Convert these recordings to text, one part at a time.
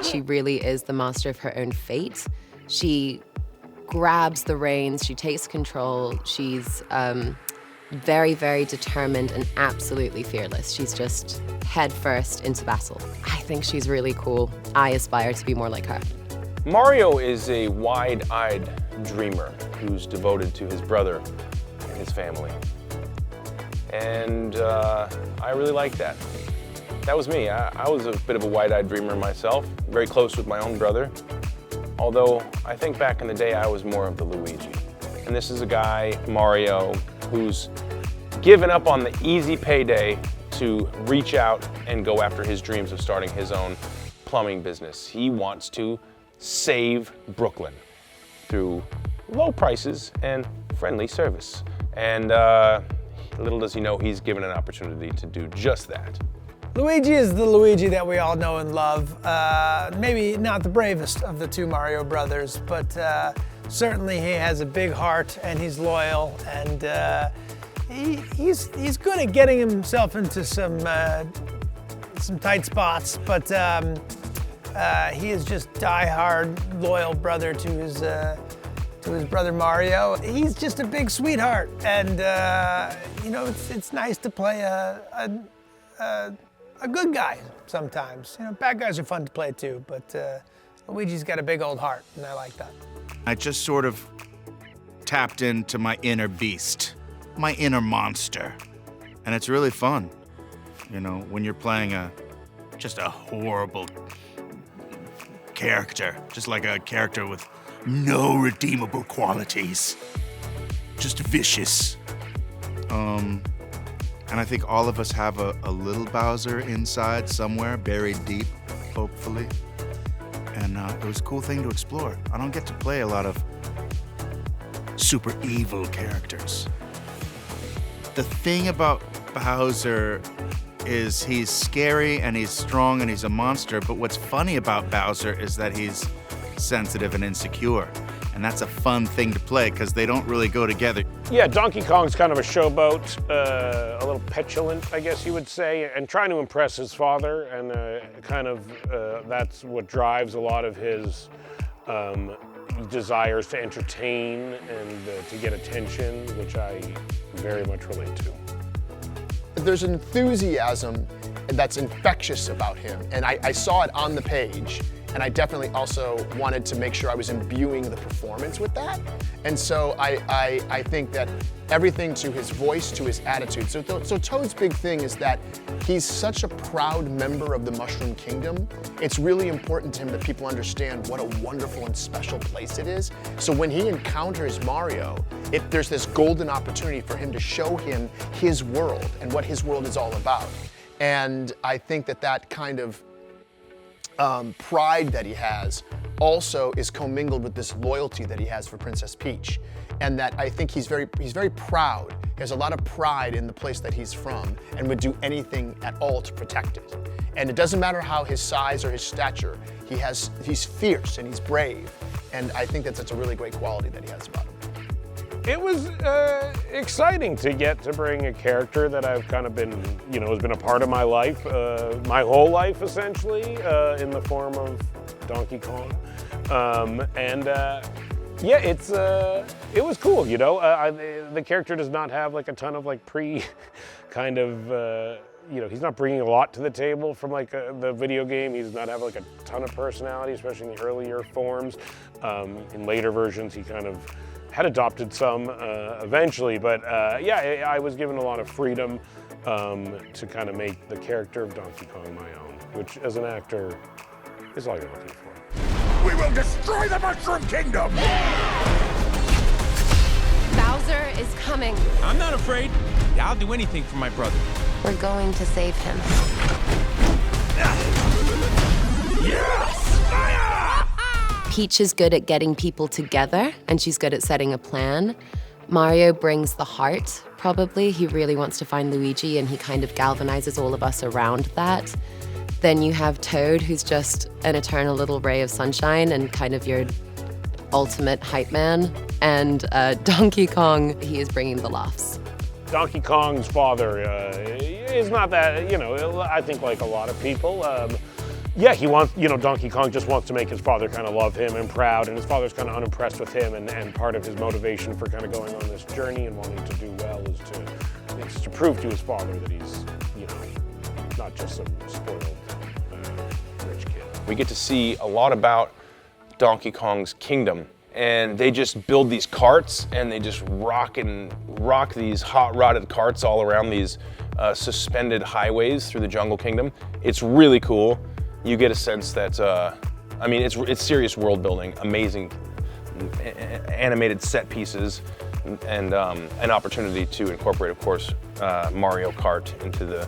she really is the master of her own fate. She grabs the reins, she takes control, she's very, very determined and absolutely fearless. She's just head first into battle. I think she's really cool. I aspire to be more like her. Mario is a wide-eyed dreamer who's devoted to his brother and his family. And I really like that. That was me. I was a bit of a wide-eyed dreamer myself, very close with my own brother. Although I think back in the day I was more of the Luigi. And this is a guy, Mario, who's given up on the easy payday to reach out and go after his dreams of starting his own plumbing business. He wants to save Brooklyn through low prices and friendly service. And little does he know he's given an opportunity to do just that. Luigi is the Luigi that we all know and love. Maybe not the bravest of the two Mario brothers, but certainly he has a big heart and he's loyal, and he's good at getting himself into some tight spots, but he is just die-hard loyal brother to his brother Mario. He's just a big sweetheart, and you know, it's nice to play a good guy sometimes. You know, bad guys are fun to play too, but Luigi's got a big old heart, and I like that. I just sort of tapped into my inner beast, my inner monster, and it's really fun. You know, when you're playing just a horrible character, just like a character with no redeemable qualities, just vicious. And I think all of us have a little Bowser inside somewhere, buried deep, hopefully. And it was a cool thing to explore. I don't get to play a lot of super evil characters. The thing about Bowser is he's scary and he's strong and he's a monster, but what's funny about Bowser is that he's sensitive and insecure. And that's a fun thing to play because they don't really go together. Yeah, Donkey Kong's kind of a showboat, a little petulant, I guess you would say, and trying to impress his father, and that's what drives a lot of his desires to entertain and to get attention, which I very much relate to. There's an enthusiasm that's infectious about him, and I saw it on the page. And I definitely also wanted to make sure I was imbuing the performance with that. And so I think that everything, to his voice, to his attitude. So Toad's big thing is that he's such a proud member of the Mushroom Kingdom. It's really important to him that people understand what a wonderful and special place it is. So when he encounters Mario, there's this golden opportunity for him to show him his world and what his world is all about. And I think that kind of pride that he has also is commingled with this loyalty that he has for Princess Peach. And that I think he's very proud. He has a lot of pride in the place that he's from and would do anything at all to protect it. And it doesn't matter how his size or his stature, he's fierce and he's brave. And I think that's a really great quality that he has about him. It was exciting to get to bring a character that I've kind of been, you know, has been a part of my life, my whole life essentially, in the form of Donkey Kong. Yeah, it was cool, you know. The character does not have like a ton of like you know, he's not bringing a lot to the table from like the video game. He does not have like a ton of personality, especially in the earlier forms. In later versions, he kind of had adopted some eventually, but yeah, I was given a lot of freedom to kind of make the character of Donkey Kong my own, which as an actor is all you're looking for. We will destroy the Mushroom Kingdom! Bowser is coming. I'm not afraid. I'll do anything for my brother. We're going to save him. Yes! Fire! Peach is good at getting people together, and she's good at setting a plan. Mario brings the heart, probably. He really wants to find Luigi, and he kind of galvanizes all of us around that. Then you have Toad, who's just an eternal little ray of sunshine and kind of your ultimate hype man. And Donkey Kong, he is bringing the laughs. Donkey Kong's father is not that, you know, I think like a lot of people, yeah, he wants, Donkey Kong just wants to make his father kind of love him and proud, and his father's kind of unimpressed with him, and part of his motivation for kind of going on this journey and wanting to do well is to prove to his father that he's, not just some spoiled rich kid. We get to see a lot about Donkey Kong's kingdom, and they just build these carts, and they just rock these hot-rodded carts all around these suspended highways through the Jungle Kingdom. It's really cool. You get a sense that, it's serious world building, amazing animated set pieces, and an opportunity to incorporate, of course, Mario Kart into the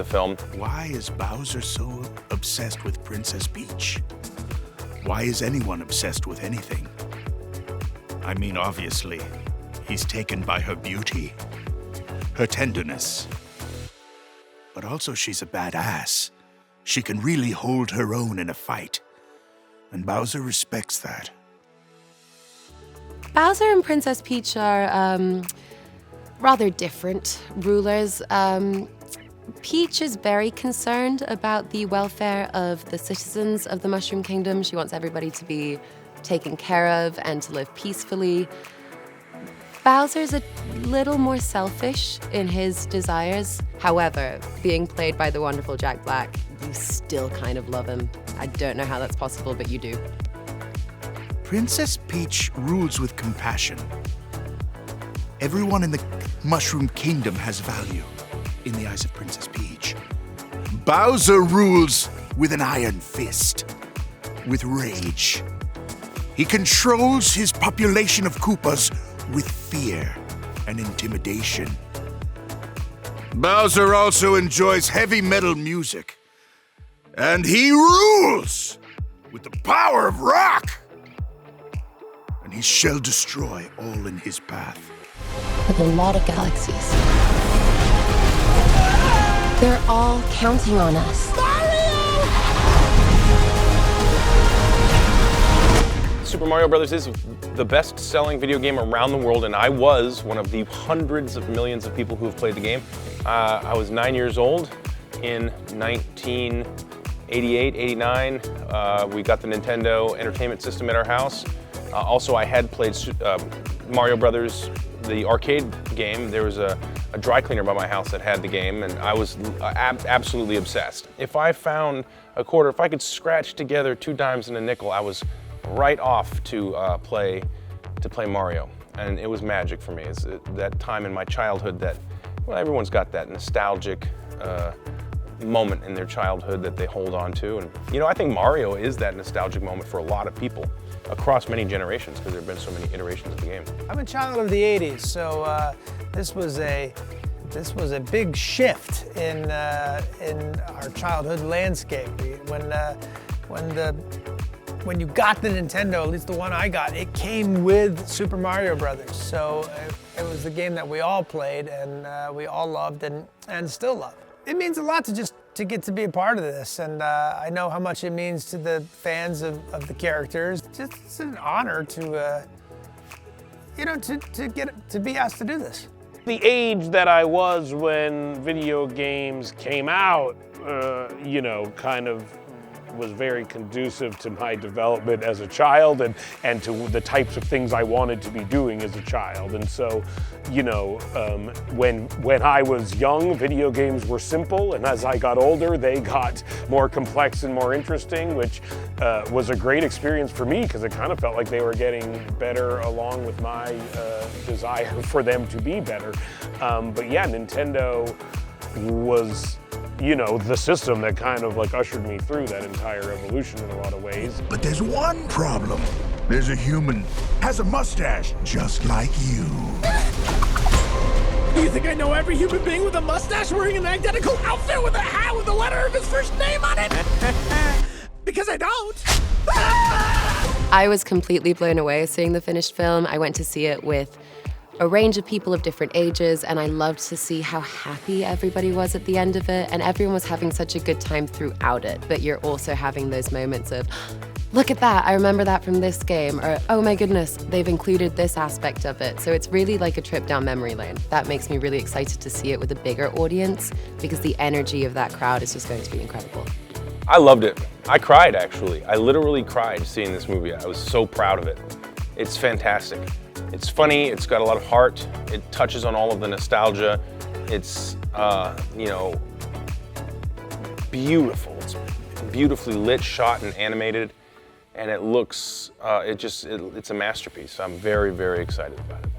film. Why is Bowser so obsessed with Princess Peach? Why is anyone obsessed with anything? I mean, obviously, he's taken by her beauty, her tenderness. But also she's a badass. She can really hold her own in a fight. And Bowser respects that. Bowser and Princess Peach are rather different rulers. Peach is very concerned about the welfare of the citizens of the Mushroom Kingdom. She wants everybody to be taken care of and to live peacefully. Bowser's a little more selfish in his desires. However, being played by the wonderful Jack Black, you still kind of love him. I don't know how that's possible, but you do. Princess Peach rules with compassion. Everyone in the Mushroom Kingdom has value in the eyes of Princess Peach. Bowser rules with an iron fist, with rage. He controls his population of Koopas with fear and intimidation. Bowser also enjoys heavy metal music, and he rules with the power of rock. And he shall destroy all in his path. With a lot of galaxies. They're all counting on us. Super Mario Bros. Is the best-selling video game around the world, and I was one of the hundreds of millions of people who have played the game. I was 9 years old in 1988, 89. We got the Nintendo Entertainment System at our house. Also, I had played Mario Brothers, the arcade game. There was a dry cleaner by my house that had the game, and I was absolutely obsessed. If I found a quarter, if I could scratch together 2 dimes and a nickel, I was right off to play Mario, and it was magic for me. It's that time in my childhood that, well, everyone's got that nostalgic moment in their childhood that they hold on to, and I think Mario is that nostalgic moment for a lot of people across many generations because there have been so many iterations of the game. I'm a child of the '80s, so this was a big shift in our childhood landscape. When you got the Nintendo, at least the one I got, it came with Super Mario Brothers. So it was the game that we all played and we all loved and still love. It means a lot to get to be a part of this, and I know how much it means to the fans of the characters. It's an honor to be asked to do this. The age that I was when video games came out, kind of was very conducive to my development as a child and to the types of things I wanted to be doing as a child. And so, when I was young, video games were simple, and as I got older, they got more complex and more interesting, which was a great experience for me because it kind of felt like they were getting better along with my desire for them to be better. But yeah, Nintendo was the system that kind of ushered me through that entire evolution in a lot of ways. But there's one problem. There's a human, has a mustache, just like you. You think I know every human being with a mustache wearing an identical outfit with a hat with the letter of his first name on it? Because I don't. I was completely blown away seeing the finished film. I went to see it with a range of people of different ages, and I loved to see how happy everybody was at the end of it, and everyone was having such a good time throughout it, but you're also having those moments of, look at that, I remember that from this game, or oh my goodness, they've included this aspect of it. So it's really like a trip down memory lane. That makes me really excited to see it with a bigger audience because the energy of that crowd is just going to be incredible. I loved it. I cried, actually. I literally cried seeing this movie. I was so proud of it. It's fantastic. It's funny, it's got a lot of heart, it touches on all of the nostalgia. It's, you know, beautiful. It's beautifully lit, shot, and animated, and it looks, it's a masterpiece. I'm very, very excited about it.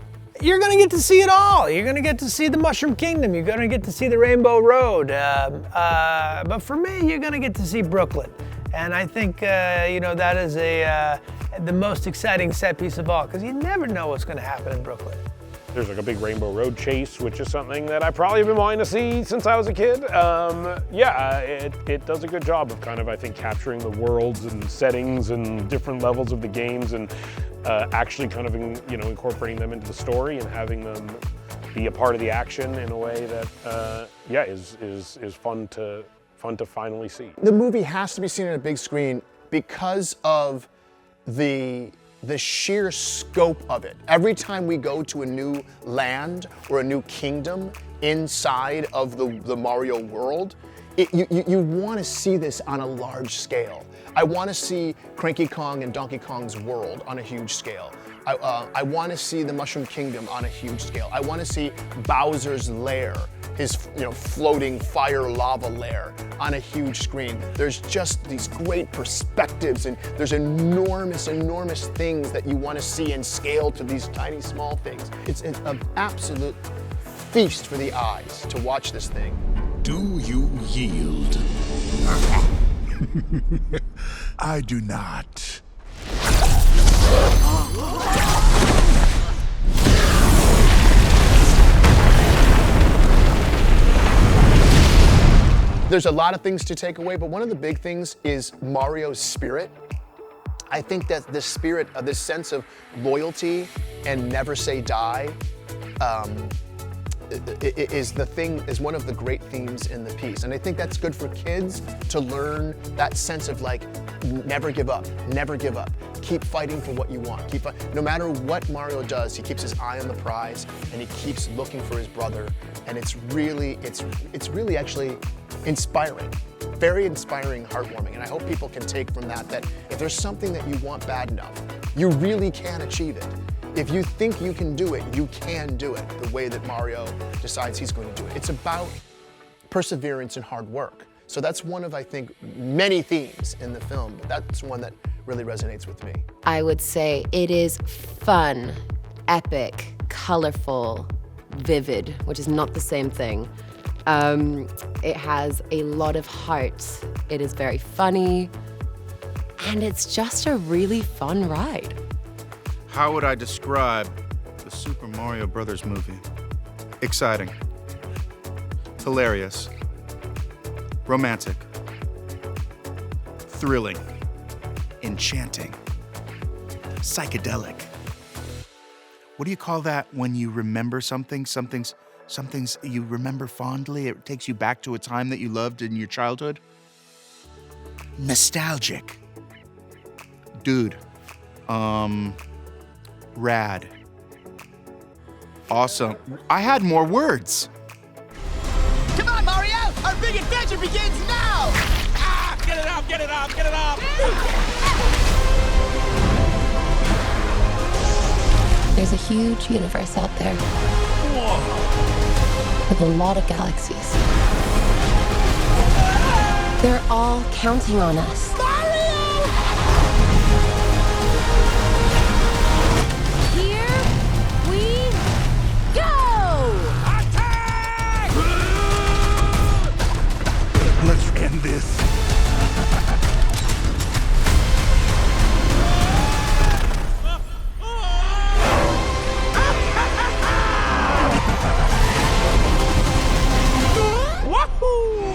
You're gonna get to see it all. You're gonna get to see the Mushroom Kingdom. You're gonna get to see the Rainbow Road. But for me, you're gonna get to see Brooklyn. And I think, you know, that is the most exciting set piece of all, because you never know what's gonna happen in Brooklyn. There's like a big Rainbow Road chase, which is something that I probably have been wanting to see since I was a kid. Yeah, it does a good job of kind of, I think, capturing the worlds and settings and different levels of the games, and actually kind of, you know, incorporating them into the story and having them be a part of the action in a way that, yeah, is fun to finally see. The movie has to be seen on a big screen because of the sheer scope of it. Every time we go to a new land or a new kingdom inside of the Mario world, you want to see this on a large scale. I want to see Cranky Kong and Donkey Kong's world on a huge scale. I want to see the Mushroom Kingdom on a huge scale. I want to see Bowser's lair, his floating fire lava lair, on a huge screen. There's just these great perspectives, and there's enormous, enormous things that you want to see in scale to these tiny, small things. It's an absolute feast for the eyes to watch this thing. Do you yield? I do not. There's a lot of things to take away, but one of the big things is Mario's spirit. I think that the spirit of this sense of loyalty and never say die is one of the great themes in the piece. And I think that's good for kids to learn that sense of like, never give up, keep fighting for what you want. No matter what Mario does, he keeps his eye on the prize and he keeps looking for his brother. And it's really actually inspiring, very inspiring, heartwarming. And I hope people can take from that if there's something that you want bad enough, you really can achieve it. If you think you can do it, you can do it the way that Mario decides he's going to do it. It's about perseverance and hard work. So that's one of, I think, many themes in the film, but that's one that really resonates with me. I would say it is fun, epic, colorful, vivid, which is not the same thing. It has a lot of heart. It is very funny, and it's just a really fun ride. How would I describe the Super Mario Brothers movie? Exciting, hilarious, romantic, thrilling, enchanting, psychedelic. What do you call that when you remember something? Something's you remember fondly. It takes you back to a time that you loved in your childhood. Nostalgic. Dude. Rad. Awesome. I had more words. Come on, Mario! Our big adventure begins now! Ah! Get it off, get it off, get it off! There's a huge universe out there. With a lot of galaxies. They're all counting on us. Let's end this. Wahoo!